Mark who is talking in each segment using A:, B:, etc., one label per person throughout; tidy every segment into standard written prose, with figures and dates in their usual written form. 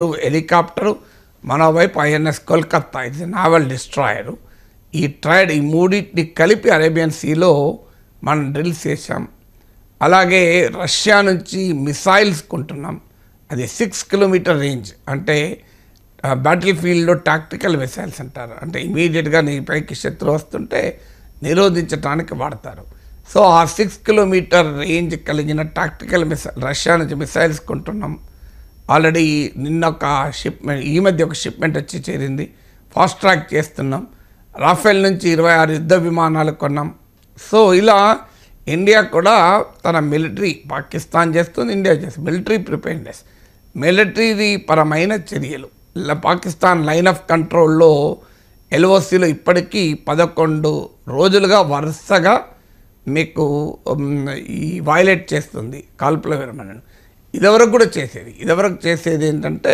A: Helicopter, మరోవైపు INS Kolkata, ఇది naval డిస్ట్రాయరు. ఈ మూడింటిని కలిపి అరేబియన్ సీలో మనం డ్రిల్స్ చేసాం. అలాగే రష్యా నుంచి మిసైల్స్ కొంటున్నాం. అది 6 కిలోమీటర్ రేంజ్, అంటే బ్యాటిల్ ఫీల్డ్లో టాక్టికల్ మిసైల్స్ అంటారు. అంటే ఇమీడియట్గా నీ పైకి శత్రువు వస్తుంటే నిరోధించడానికి వాడతారు. సో ఆ 6 కిలోమీటర్ రేంజ్ కలిగిన టాక్టికల్ మిసైల్ రష్యా నుంచి మిసైల్స్ కొంటున్నాం. ఆల్రెడీ నిన్న ఒక షిప్మెంట్, ఈ మధ్య ఒక షిప్మెంట్ వచ్చి చేరింది. ఫాస్ట్ ట్రాక్ చేస్తున్నాం. రాఫెల్ నుంచి 26 యుద్ధ విమానాలు కొన్నాం. సో ఇలా ఇండియా కూడా తన మిలిటరీ, పాకిస్తాన్ చేస్తుంది, ఇండియా చేస్తుంది, మిలిటరీ ప్రిపేర్నెస్, మిలిటరీ పరమైన చర్యలు. పాకిస్తాన్ లైన్ ఆఫ్ కంట్రోల్లో ఎల్ఓసిలో ఇప్పటికీ 11 రోజులుగా వరుసగా మీకు ఈ వైలేట్ చేస్తుంది కాల్పుల విరమణను. ఇదివరకు చేసేది ఏంటంటే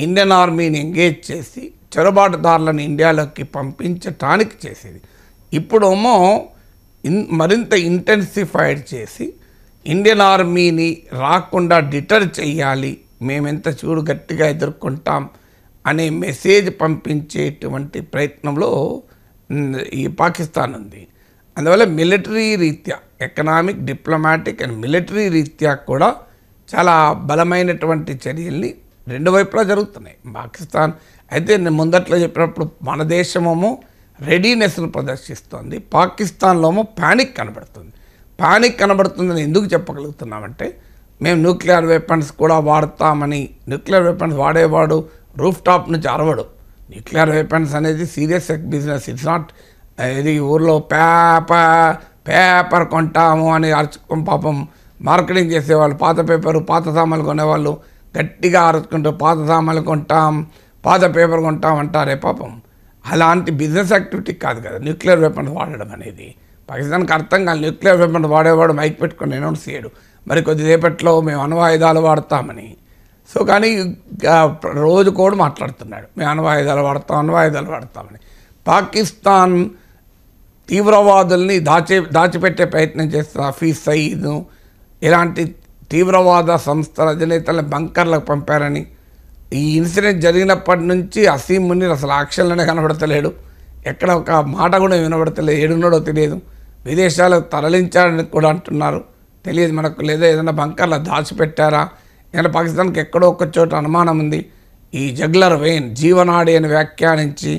A: ఇండియన్ ఆర్మీని ఎంగేజ్ చేసి చొరబాటుదారులను ఇండియాలోకి పంపించటానికి చేసేది. ఇప్పుడేమో మరింత ఇంటెన్సిఫైడ్ చేసి ఇండియన్ ఆర్మీని రాకుండా డిటర్ చేయాలి, మేమెంత చూడు గట్టిగా ఎదుర్కొంటాం అనే మెసేజ్ పంపించేటువంటి ప్రయత్నంలో ఈ పాకిస్తాన్ ఉంది. అందువల్ల మిలిటరీ రీత్యా, ఎకనామిక్, డిప్లొమాటిక్ అండ్ మిలిటరీ రీత్యా కూడా చాలా బలమైనటువంటి చర్యల్ని రెండు వైపులా జరుగుతున్నాయి పాకిస్తాన్. అయితే నేను ముందట్లో చెప్పినప్పుడు మన దేశమేమో రెడీనెస్ను ప్రదర్శిస్తోంది, పాకిస్తాన్లోమో ప్యానిక్ కనబడుతుందని ఎందుకు చెప్పగలుగుతున్నామంటే మేము న్యూక్లియర్ వెపన్స్ కూడా వాడతామని. న్యూక్లియర్ వెపన్స్ వాడేవాడు రూఫ్ టాప్ నుంచి అరవడు. న్యూక్లియర్ వెపన్స్ అనేది సీరియస్ బిజినెస్. ఇట్స్ నాట్ ఇది ఊర్లో పేపర్ కొంటాము అని అరుచుకొని పాపం మార్కెటింగ్ చేసేవాళ్ళు, పాత సామాన్లు కొనేవాళ్ళు గట్టిగా అరుచుకుంటూ పాత సామాన్లు కొంటాం, పాత పేపర్ కొంటాం అంటారే పాపం. అలాంటి బిజినెస్ యాక్టివిటీ కాదు కదా న్యూక్లియర్ వెపన్స్ వాడడం అనేది. పాకిస్తాన్కి అర్థం కాదు. న్యూక్లియర్ వెపన్స్ వాడేవాడు మైక్ పెట్టుకొని అనౌన్స్ చేయడు మరి కొద్దిసేపట్లో మేము అణ్వాయుధాలు వాడతామని. సో కానీ రోజు కూడా మాట్లాడుతున్నాడు మేము అణ్వాయుధాలు వాడతామని. పాకిస్తాన్ తీవ్రవాదుల్ని దాచిపెట్టే ప్రయత్నం చేస్తున్న హఫీజ్ సయీద్ను, ఇలాంటి తీవ్రవాద సంస్థల అధినేతలను బంకర్లకు పంపారని. ఈ ఇన్సిడెంట్ జరిగినప్పటి నుంచి అసీం మునీర్ అసలు యాక్షన్లోనే కనబడతలేడు, ఎక్కడ ఒక మాట కూడా వినబడతలేదు, ఏడున్నాడో తెలియదు. విదేశాలకు తరలించారని కూడా అంటున్నారు, తెలియదు మనకు. లేదా ఏదైనా బంకర్లో దాచిపెట్టారా? ఎందుకంటే పాకిస్తాన్కి ఎక్కడో ఒక చోట అనుమానం ఉంది. ఈ జగ్లర్ వెయిన్ జీవనాడి అని వ్యాఖ్యానించి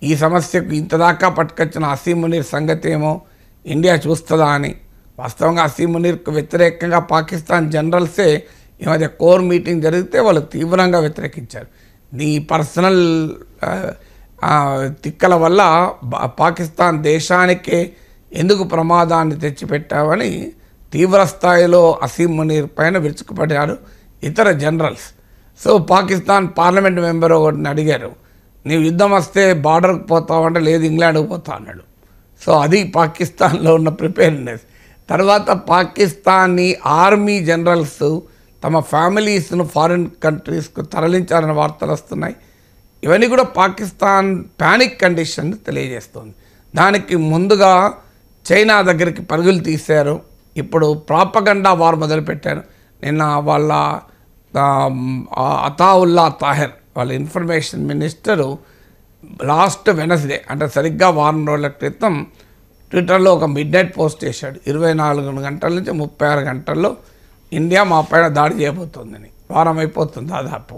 A: ఈ సమస్యకు ఇంతదాకా పట్టుకొచ్చిన అసీం మునీర్ సంగతి ఏమో ఇండియా చూస్తుందా అని. వాస్తవంగా అసీం మునీర్కు వ్యతిరేకంగా పాకిస్తాన్ జనరల్సే ఈ మధ్య కోర్ మీటింగ్ జరిగితే వాళ్ళు తీవ్రంగా వ్యతిరేకించారు. నీ పర్సనల్ తిక్కల వల్ల పాకిస్తాన్ దేశానికే ఎందుకు ప్రమాదాన్ని తెచ్చిపెట్టావని తీవ్ర స్థాయిలో అసీం మునీర్ పైన విరుచుకుపడ్డారు ఇతర generals. So Pakistan parliament member ఒకటిని అడిగారు, నీవు యుద్ధం వస్తే బార్డర్కి పోతావంటే లేదు ఇంగ్లాండ్కి పోతా అన్నాడు. సో అది పాకిస్తాన్లో ఉన్న ప్రిపేర్నెస్. తర్వాత పాకిస్తానీ ఆర్మీ జనరల్స్ తమ ఫ్యామిలీస్ను ఫారిన్ కంట్రీస్కు తరలించారని వార్తలు వస్తున్నాయి. ఇవన్నీ కూడా పాకిస్తాన్ ప్యానిక్ కండిషన్ తెలియజేస్తుంది. దానికి ముందుగా చైనా దగ్గరికి పరుగులు తీశారు. ఇప్పుడు ప్రాపగండా వార్ మొదలుపెట్టారు. నిన్న వాళ్ళ అతావుల్లా తాహిర్ వాళ్ళ ఇన్ఫర్మేషన్ మినిస్టరు లాస్ట్ వెనస్డే, అంటే సరిగ్గా వారం రోజుల క్రితం ట్విట్టర్లో ఒక మిడ్ నైట్ పోస్ట్ చేశాడు. 24 గంటల నుంచి 36 గంటల్లో ఇండియా మా పైన దాడి చేయబోతుందని. వారం అయిపోతుంది దాదాపు.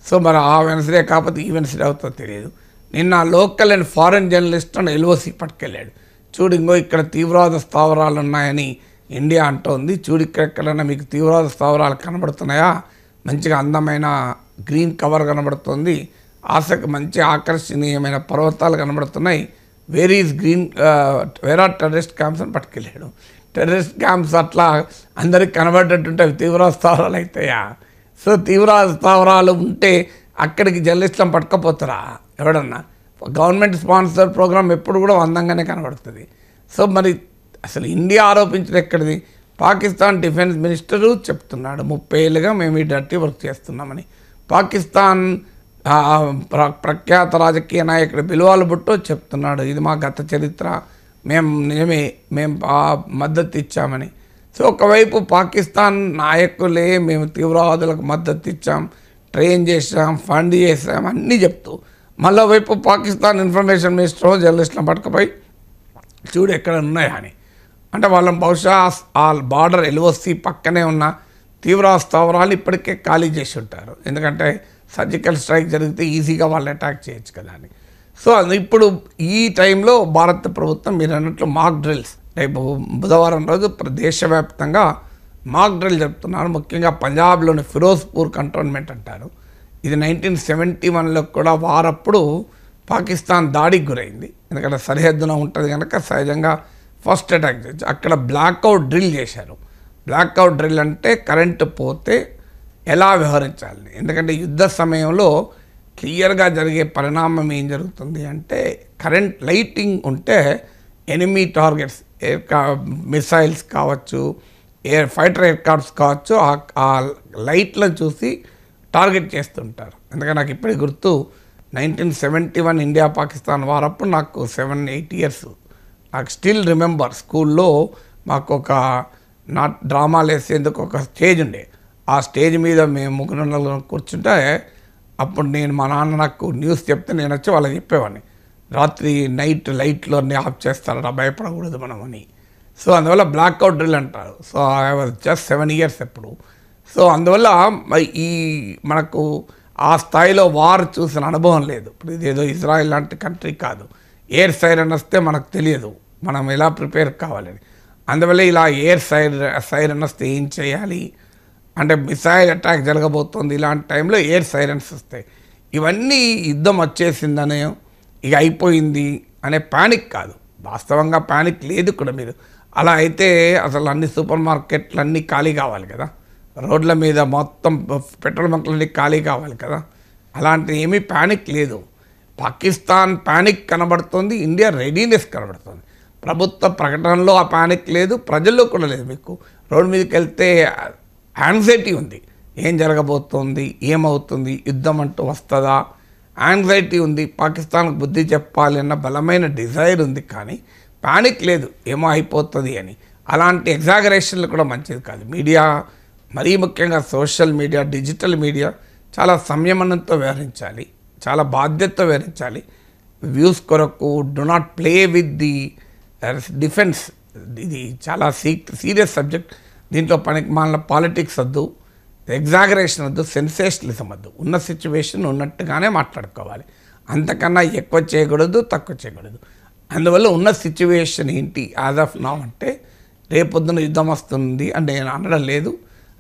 A: సో మరి ఆ వెనస్డే కాకపోతే ఈ వెనస్డే అవుతుందో తెలియదు. నిన్న లోకల్ అండ్ ఫారెన్ జర్నలిస్ట్లను ఎల్ఓసి పట్టుకెళ్ళాడు. చూడు ఇంకో ఇక్కడ తీవ్రవాద స్థావరాలు ఉన్నాయని ఇండియా అంటోంది, చూడు ఇక్కడెక్కడైనా మీకు తీవ్రవాద స్థావరాలు కనబడుతున్నాయా, మంచిగా అందమైన గ్రీన్ కవర్ కనబడుతుంది, మంచి ఆకర్షణీయమైన పర్వతాలు కనబడుతున్నాయి, వేర్ ఆర్ టెర్రరిస్ట్ క్యాంప్స్ అని పట్టుకెళ్ళాడు. టెర్రరిస్ట్ క్యాంప్స్ అట్లా అందరికి కనబడేటట్టుంటే అవి తీవ్రవాద స్థావరాలు అవుతాయా? సో తీవ్రవాద స్థావరాలు ఉంటే అక్కడికి జర్నలిస్టులను పట్టుకపోతారా ఎవడన్నా? గవర్నమెంట్ స్పాన్సర్ ప్రోగ్రామ్ ఎప్పుడు కూడా అందంగానే కనబడుతుంది. సో మరి అసలు ఇండియా ఆరోపించడం ఎక్కడిది? పాకిస్తాన్ డిఫెన్స్ మినిస్టరు చెప్తున్నాడు 30 ఏళ్ళుగా మేము ఈ డర్టీ వర్క్ చేస్తున్నామని. పాకిస్తాన్ ప్రఖ్యాత రాజకీయ నాయకుడు బిల్వాల్ భుట్టో చెప్తున్నాడు ఇది మా గత చరిత్ర, మేము మద్దతు ఇచ్చామని. సో ఒకవైపు పాకిస్తాన్ నాయకులే మేము తీవ్రవాదులకు మద్దతు ఇచ్చాం, ట్రైన్ చేసాం, ఫండ్ చేసాం అన్నీ చెప్తూ మళ్ళీ వైపు పాకిస్తాన్ ఇన్ఫర్మేషన్ మినిస్టర్ జర్నలిస్టులను పట్టుకుపోయి చూడు ఎక్కడ ఉన్నాయా అని. అంటే వాళ్ళని బహుశా ఆ బార్డర్ ఎల్ఓసి పక్కనే ఉన్న తీవ్ర స్థావరాలు ఇప్పటికే ఖాళీ చేసి ఉంటారు. ఎందుకంటే సర్జికల్ స్ట్రైక్ జరిగితే ఈజీగా వాళ్ళు అటాక్ చేయొచ్చు కదా అని. సో ఇప్పుడు ఈ టైంలో భారత ప్రభుత్వం మీరు అన్నట్లు మాక్ డ్రిల్స్ రేపు బుధవారం రోజు దేశవ్యాప్తంగా మాక్ డ్రిల్ జరుపుతున్నారు. ముఖ్యంగా పంజాబ్లోని ఫిరోజ్పూర్ కంటోన్మెంట్ అంటారు. ఇది 1971లో కూడా వారప్పుడు పాకిస్తాన్ దాడికి గురైంది. ఎందుకంటే సరిహద్దున ఉంటుంది కనుక సహజంగా ఫస్ట్ అటాక్ చేయొచ్చు. అక్కడ బ్లాక్అవుట్ డ్రిల్ చేశారు. బ్లాక్అవుట్ డ్రిల్ అంటే కరెంటు పోతే ఎలా వ్యవహరించాలి. ఎందుకంటే యుద్ధ సమయంలో క్లియర్గా జరిగే పరిణామం ఏం జరుగుతుంది అంటే కరెంట్ లైటింగ్ ఉంటే ఎనిమీ టార్గెట్స్ మిసైల్స్ కావచ్చు, ఫైటర్ ఎయిర్క్రాఫ్ట్స్ కావచ్చు, ఆ లైట్లను చూసి టార్గెట్ చేస్తుంటారు. ఎందుకంటే నాకు ఇప్పటికి గుర్తు 1971 ఇండియా పాకిస్తాన్ వారప్పుడు నాకు 7-8 ఇయర్స్. నాకు స్టిల్ రిమెంబర్ స్కూల్లో మాకు ఒక డ్రామాలు వేసేందుకు ఒక స్టేజ్ ఉండే. ఆ స్టేజ్ మీద మేము ముగ్గురు కూర్చుంటే అప్పుడు మా నాన్న నాకు న్యూస్ చెప్తే నేను వచ్చి వాళ్ళకి చెప్పేవాడిని, రాత్రి నైట్ లైట్లు అన్నీ ఆఫ్ చేస్తారా, భయపడకూడదు మనం అని. సో అందువల్ల బ్లాక్అవుట్ డ్రిల్ అంటారు. So I was just 7 years ఎప్పుడు. సో అందువల్ల ఈ మనకు ఆ స్థాయిలో వార్ చూసిన అనుభవం లేదు. ఇప్పుడు ఇదేదో ఇజ్రాయెల్ లాంటి కంట్రీ కాదు. ఎయిర్ సైరన్ వస్తే మనకు తెలియదు మనం ఎలా ప్రిపేర్ కావాలని. అందువల్ల ఇలా ఎయిర్ సైరన్ వస్తే ఏం చేయాలి అంటే మిసైల్ అటాక్ జరగబోతోంది, ఇలాంటి టైంలో ఎయిర్ సైరన్స్ వస్తాయి. ఇవన్నీ యుద్ధం వచ్చేసిందనే ఇక అయిపోయింది అనే ప్యానిక్ కాదు. వాస్తవంగా ప్యానిక్ లేదు కూడా. మీరు అలా అయితే అసలు అన్ని సూపర్ మార్కెట్లు అన్నీ ఖాళీ కావాలి కదా, రోడ్ల మీద మొత్తం పెట్రోల్ బంకులన్నీ ఖాళీ కావాలి కదా. అలాంటి ఏమీ ప్యానిక్ లేదు. పాకిస్తాన్ ప్యానిక్ కనబడుతుంది, ఇండియా రెడీనెస్ కనబడుతుంది. ప్రభుత్వ ప్రకటనలో ఆ ప్యానిక్ లేదు, ప్రజల్లో కూడా లేదు. మీకు రోడ్డు మీదకి వెళ్తే యాంగ్జైటీ ఉంది, ఏం జరగబోతోంది, ఏమవుతుంది, యుద్ధం అంటూ వస్తుందా, యాంగ్జైటీ ఉంది. పాకిస్తాన్కు బుద్ధి చెప్పాలి అన్న బలమైన డిజైర్ ఉంది, కానీ ప్యానిక్ లేదు ఏమో అయిపోతుంది అని. అలాంటి ఎగ్జాగరేషన్లు కూడా మంచిది కాదు. మీడియా మరీ ముఖ్యంగా సోషల్ మీడియా, డిజిటల్ మీడియా చాలా సంయమనంతో వ్యవహరించాలి, చాలా బాధ్యతతో వ్యవహరించాలి. వ్యూస్ కొరకు do not play with the defence. ఇది చాలా సీరియస్ సబ్జెక్ట్. దీంట్లో మాల పాలిటిక్స్ వద్దు, ఎగ్జాగరేషన్ వద్దు, సెన్సేషనలిజం వద్దు. ఉన్న సిచ్యువేషన్ ఉన్నట్టుగానే మాట్లాడుకోవాలి. అంతకన్నా ఎక్కువ చేయకూడదు, తక్కువ చేయకూడదు. అందువల్ల ఉన్న సిచ్యువేషన్ ఏంటి యాజ్ ఆఫ్ నౌ అంటే రేపొద్దున యుద్ధం వస్తుంది అని నేను అనడం లేదు.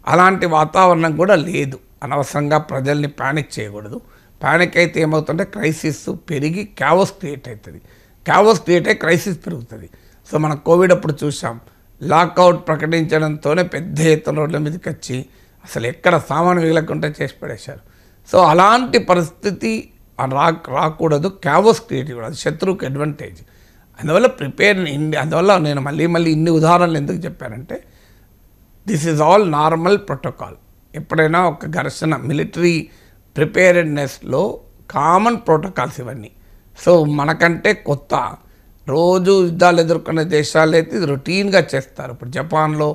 A: అలాంటి వాతావరణం కూడా లేదు. అనవసరంగా ప్రజల్ని ప్యానిక్ చేయకూడదు. ప్యానిక్ అయితే ఏమవుతుంటే క్రైసిస్ పెరిగి క్యావోస్ క్రియేట్ అవుతుంది. క్యావోస్ క్రియేట్ అయ్యి క్రైసిస్ పెరుగుతుంది. సో మనం కోవిడ్ అప్పుడు చూసాం, లాక్అవుట్ ప్రకటించడంతోనే పెద్ద ఎత్తున రోడ్ల మీదకి వచ్చి అసలు ఎక్కడ సామాను మిగలకుండా చేసి పడేశారు. సో అలాంటి పరిస్థితి రాకూడదు. క్యావోస్ క్రియేట్ కూడదు, శత్రువుకి అడ్వాంటేజ్. అందువల్ల అందువల్ల నేను మళ్ళీ ఇన్ని ఉదాహరణలు ఎందుకు చెప్పానంటే this is all normal protocol. ఎప్పుడైనా ఒక ఘర్షణ మిలిటరీ ప్రిపేర్డ్నెస్లో కామన్ ప్రోటోకాల్స్ ఇవన్నీ. సో మనకంటే కొత్త, రోజు యుద్ధాలు ఎదుర్కొనే దేశాలు అయితే ఇది రొటీన్గా చేస్తారు. ఇప్పుడు జపాన్లో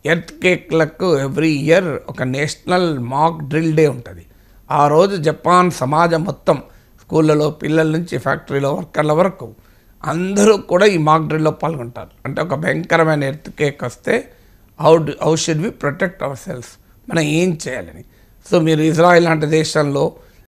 A: ఎర్త్ కేక్లకు ఎవ్రీ ఇయర్ ఒక నేషనల్ మాక్ డ్రిల్ డే ఉంటుంది. ఆ రోజు జపాన్ సమాజం మొత్తం, స్కూళ్ళలో పిల్లల నుంచి ఫ్యాక్టరీలో వర్కర్ల వరకు అందరూ కూడా ఈ మాక్ డ్రిల్లో పాల్గొంటారు. అంటే ఒక భయంకరమైన ఎర్త్ కేక్ వస్తే how should we protect our cells, మనం ఏం చేయాలని. సో మీరు ఇజ్రాయెల్ లాంటి దేశంలో